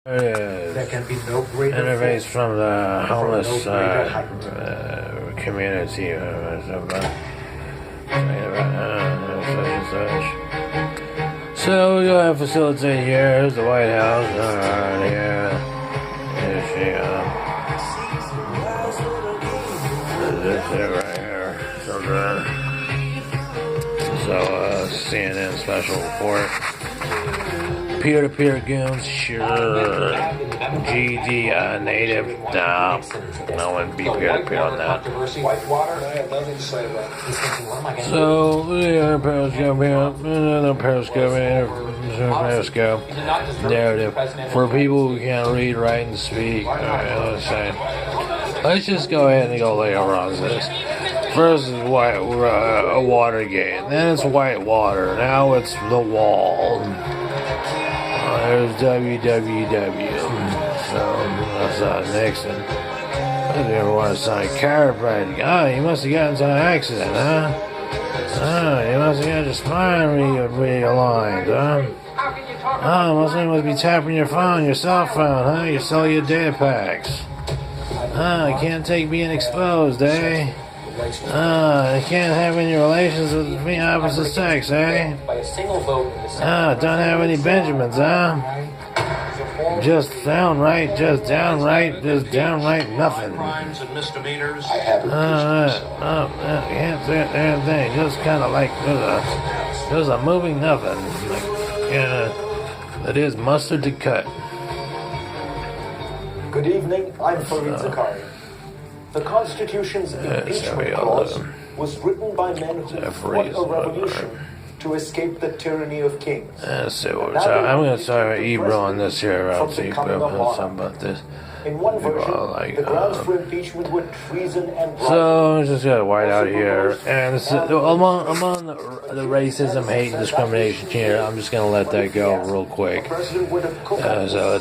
There can be no greater interface from the homeless community. So we go ahead and facilitate here. Here's the White House. Alright, here. Here she this here right here. So CNN special report. Peer-to-peer goons, sure. GD native, nah. No one be peer-to-peer on that. So, yeah, Periscope narrative for people who can't read, write, and speak. Let's just go ahead and go later on this. First is Watergate, then it's Whitewater, now it's the Wall. There's WWW. So that's Nixon. I didn't want to sign chiropractic. Oh, you must have gotten into an accident, huh? Oh, you must have got your spine realigned, huh? Oh, must be tapping your phone, your cell phone, huh? You sell your data packs. Oh, you can't take being exposed, eh? You can't have any relations with the opposite sex, eh? Don't have any Benjamins, huh? Just downright nothing. Can't say anything. Just kind of like there's a moving nothing. That is mustard to cut. Good evening. I'm Fareed Zakaria. The Constitution's impeachment clause was written by men who fought a revolution to escape the tyranny of kings. So I'm going to start Ebro on this here. I'll see something about this. In one version, the grounds for impeachment were treason and bribery. So just got white out here, and among the racism, hate, and discrimination here, I'm just gonna let that go real quick. So what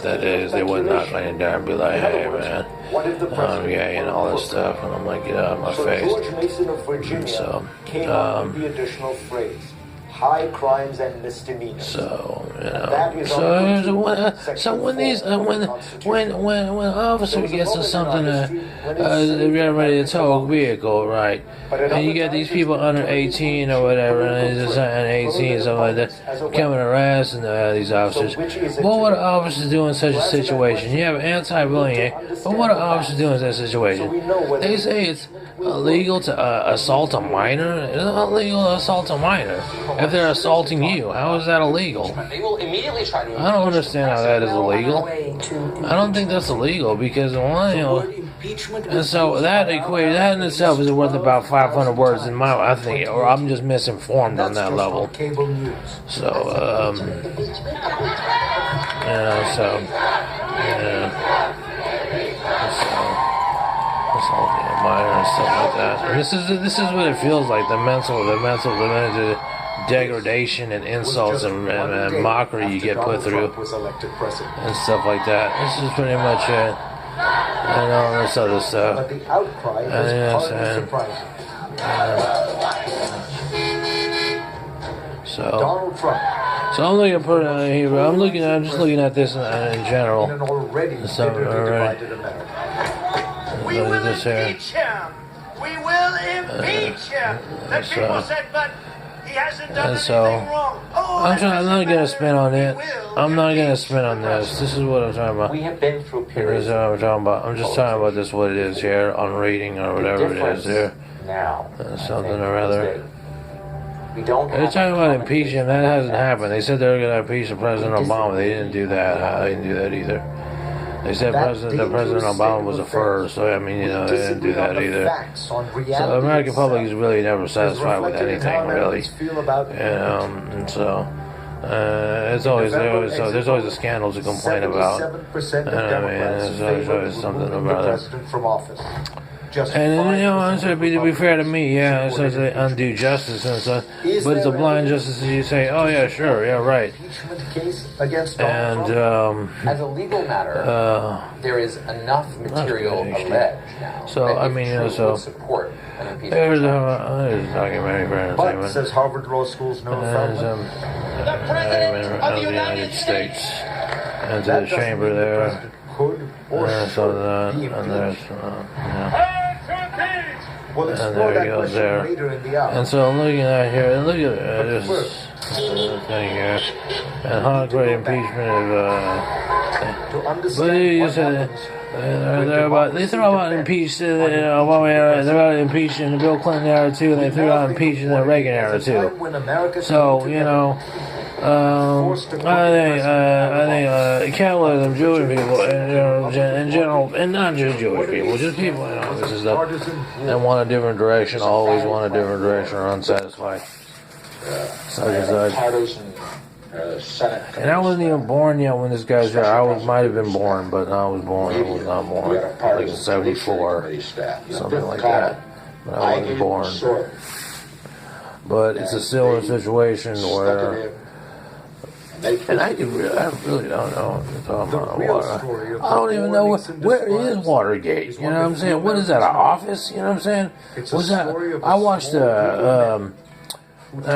that is, they would not laying down and be like, "Hey man, I'm gay," and all this stuff, and I'm like, "Get out of my face." George Mason of Virginia came up with the additional phrase. High crimes and misdemeanors. So when officer gets to something they're ready to tow a vehicle, right? And you get these people under 18 or whatever, and they're just under 18, something like that, coming harassing these officers. What would an officer do in such a situation? You have anti-bullying, but what would an officer do in such a situation? They say it's illegal to assault a minor. It's illegal to assault a minor. If they're assaulting you, how is that illegal? They will immediately try to. I don't understand how that is illegal. I don't think that's illegal because and so that in itself is worth about 500 words in I think, or I'm just misinformed on that level. So minor and stuff like that. This is what it feels like. The mental degradation and insults and mockery you get put through and stuff like that. This is pretty much it. And all this other stuff. So I'm looking at here. I'm just looking at this in general. So alright. We will impeach him. We will impeach him. The people said, but he hasn't done anything wrong. I'm not gonna spin on it. I'm not gonna spin on this. This is what I'm talking about. We have been through periods. This is what I'm talking about. I'm just talking about this. What it is here on reading or whatever it is here. Now, something or other. They're talking about impeaching. That hasn't happened. They said they were gonna impeach President Obama. They didn't do that. They didn't do that either. They said President Obama was the first, so I mean, they didn't do that either. So the American public is really never satisfied with anything, really. And so it's always there. So there's always a scandal to complain about. And I mean, there's always something about it. And I'm sorry, to be fair to me, yeah, it's an undue justice and stuff, but it's a blind justice. You say, oh yeah, sure, yeah, right. And as a legal matter, there is enough material alleged now. So I mean, support there's a documentary for entertainment. But says Harvard Law School's Noah Feldman, the President of the United States. into That the doesn't chamber mean the there. president could or And so that, should be and there's, impeached. We'll and explore there he that goes question there. later in the hour. And so looking at here, look at this thing here, and how great impeachment of. To But understand you what said happens they're about they throw out impeached Obama era, they're about impeached in the Bill Clinton era too, and they threw out impeached in the Reagan era too. So you know. I think capitalism, Jewish people, in general, and not just Jewish people, just people, you know, this is stuff, that want a different direction, always want a different direction, are unsatisfied. Such and such. And I wasn't even born yet when this guy's here. Might have been born, but I was born. I was not born. Like in '74, something like that. But I wasn't born. But it's a similar situation where. And I really don't know what you're talking about. I don't even know where is Watergate. You know what I'm saying? What is that? An office? You know what I'm saying? What's that? I watched that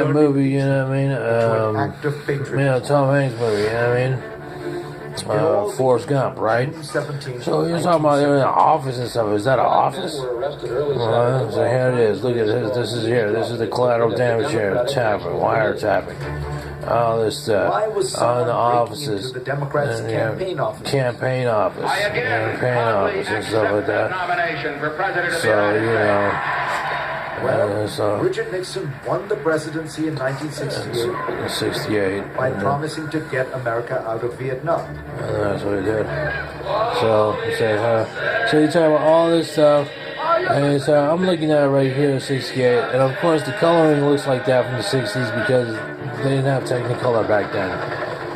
movie. You know what I mean? Tom Hanks movie. You know what I mean? Forrest Gump, right? So you're talking about they're in an office and stuff. Is that an office? So here it is. Look at this. This is here. This is the collateral damage here. Tapping, wiretapping. All this stuff on the offices, the Democrats' campaign office. Campaign office and stuff like that. So, you know, Richard Nixon won the presidency in 1968 by promising to get America out of Vietnam. And that's what he did. So, so you talk about all this stuff. And so I'm looking at it right here, 68, and of course the coloring looks like that from the 60s because they didn't have Technicolor back then,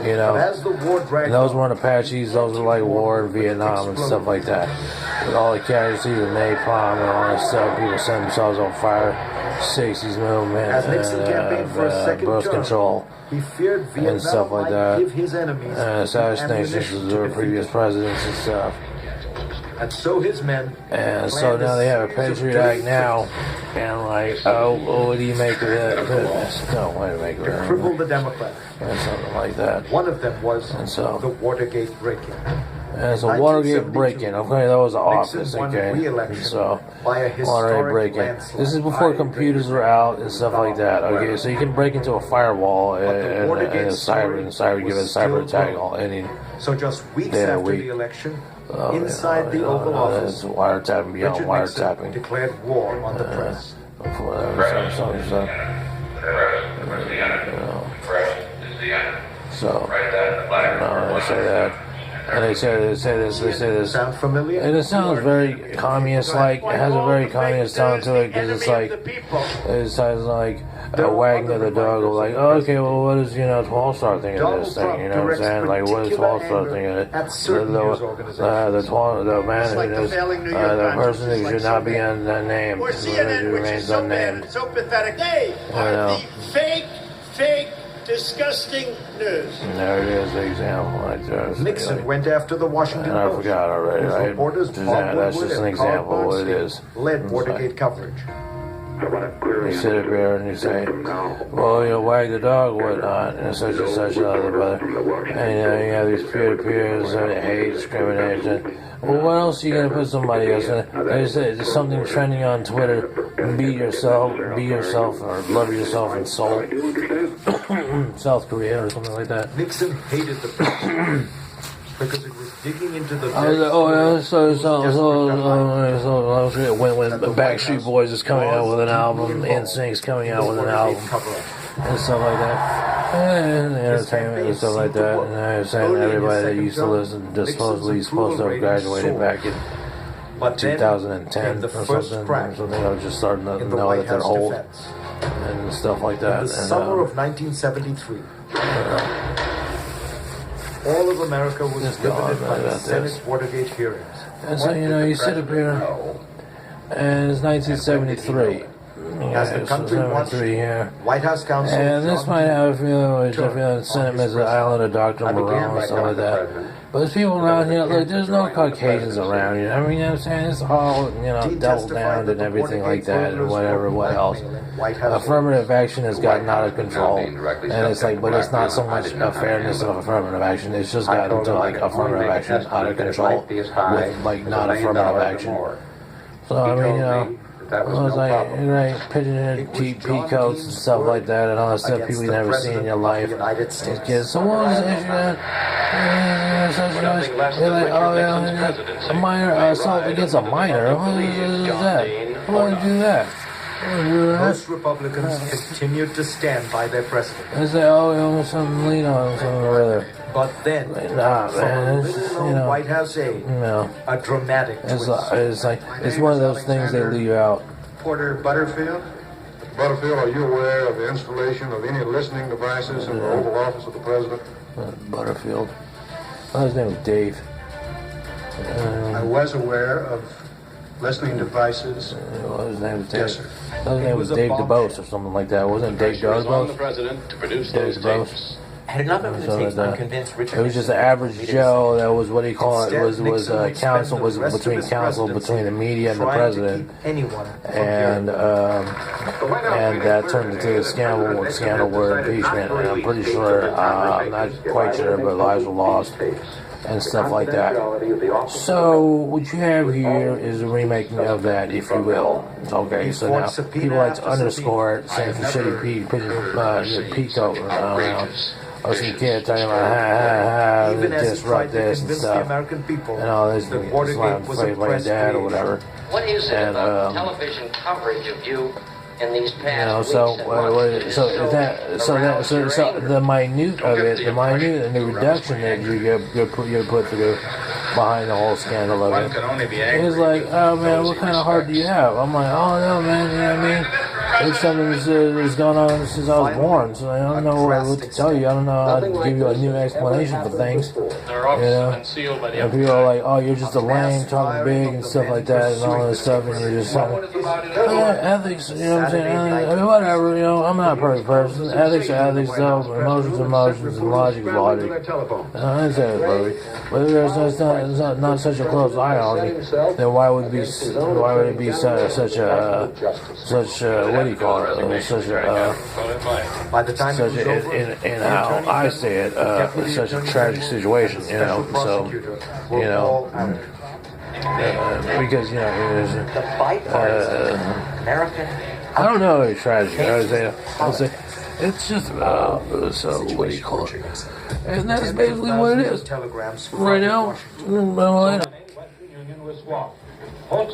you know. As the war dragged and those weren't Apaches, those were like war in Vietnam and stuff like that. With all the casualties of napalm and all that stuff, people set themselves on fire. 60s movement, as Nixon campaigned for a second birth term, control, he feared Vietnam and stuff like that. give his enemies assassinations of the previous presidents and stuff. And so his men. And so now they have a Patriot Act now, and like, what do you make of that? No, wait a minute, To cripple the Democrats. and something like that. One of them was the Watergate break-in. And so Watergate break-in, okay, that was an office, won okay. re-election So by a Watergate break-in. landslide. This is before computers were out and stuff like that. Okay, so you can break into a firewall and a cyber give a cyber attack all any. So just weeks day of the after week. the election, inside the Oval Office, wiretapping beyond Richard wiretapping. Nixon declared war on the press. Before that was so they say that. And they say this. Sound familiar? And it sounds very communist-like. It has a very communist tone to it because it's like it sounds like a wagging of the dog. Like, oh, okay, well, what does 12 Star think of this thing? You know what I'm saying? Like, what does 12 Star think of it? The man who does the person who should not be unnamed, Or CNN, which is so bad and so pathetic. They are the fake, disgusting news. And there it is, the example right there. Nixon went after the Washington And I Post. forgot already, whose right? reporters Just Bob that's Woodward just an and example Carl of what it Bernstein is. led It's Watergate like- coverage. You sit up here and you say, well, wag the dog, whatnot, and such and such, brother. And you have these peer-to-peers, hate, discrimination. Well, what else are you going to put somebody else in? They say there's something trending on Twitter. Be yourself, or love yourself in Seoul, South Korea, or something like that. Nixon hated the press because it was digging into the. I was like, oh yeah, so when the Backstreet Boys is coming out with an album, NSYNC's coming out with an album, and stuff like that, and entertainment and stuff like that, and I was saying everybody that used to listen, supposedly supposed to have graduated back in 2010 or something, so they were just starting to know that they're old and stuff like that. In the summer of 1973. All of America was riveted by the Senate Watergate hearings. And so, you sit up here, and it's 1973. As the country wants here. White House counsel. And this John might have a feeling, which I Turner feel sentiment as the island of Dr. I began Moreau by and stuff telling like the that. president But there's people around here, like, there's no Caucasians around here. I mean, you know what I'm saying? It's all, Dean doubled testified down that and the everything like Watergate that and burglars whatever, were what else. blackmailing White House Affirmative action has gotten out of control. And it's like, but it's not so much a fairness of affirmative action. It's just gotten to, like, affirmative action out of control with, like, not affirmative action. So, I mean, it was like, pigeon peacoats and stuff like that, and all that stuff people you never see in your life. Kids, so what was the issue that? They're like, oh yeah, a minor assault against a minor. What is that? Why would you do that? Most Republicans continued to stand by their president. They say, oh, something to lean on, something or other. But then, Nah, from man, a it's, little known White House aide, a dramatic twist. It's one of those things they leave out. Porter Butterfield. Butterfield, are you aware of the installation of any listening devices in the Oval Office of the President? Butterfield. Oh, his name was Dave. I was aware of listening devices. His name was Dave. Yes, sir. His name was Dave DeBose or something like that. Wasn't it Dave DeBose? President to produce Dave those DeBose. tapes. Had it not been for the tapes, I'm convinced Richard It was just an average Joe. That was what he called it. Was counsel was between counsel between the media and the president, and that turned into a scandal word impeachment. And I'm pretty sure, I'm not quite sure, but lives were lost and stuff like that. So what you have here is a remaking of that, if you will. Okay, so now people like to underscore it, saying for shitty peacoat around. Or some kid talking about disrupt this and stuff, and all this Islam played by your dad or whatever. What is it about television coverage of you in these past so weeks the minute of it, the minute and the reduction that you put through behind the whole scandal of it, it's like, oh man, what kind of heart do you have? I'm like, oh no, man, you know what I mean? It's something that's gone on since I was born, so I don't know what to tell you. I don't know how to give you a new explanation for things. And people are like, oh, you're just a lame, talking big and stuff like that, and all this stuff, and you're just like, ethics, you know what I'm saying? I mean, whatever, I'm not a perfect person. Ethics are ethics, though. Emotions are emotions, and logic is logic. I didn't say it perfect. But if there's not such a close ideology, then why would it be such what do you call it? Such By the time such in how I say it, such a tragic situation, so because the bipartisan American. I don't know if it's tragic. I'll say it's just so what do you call it? And that's basically what it is right now.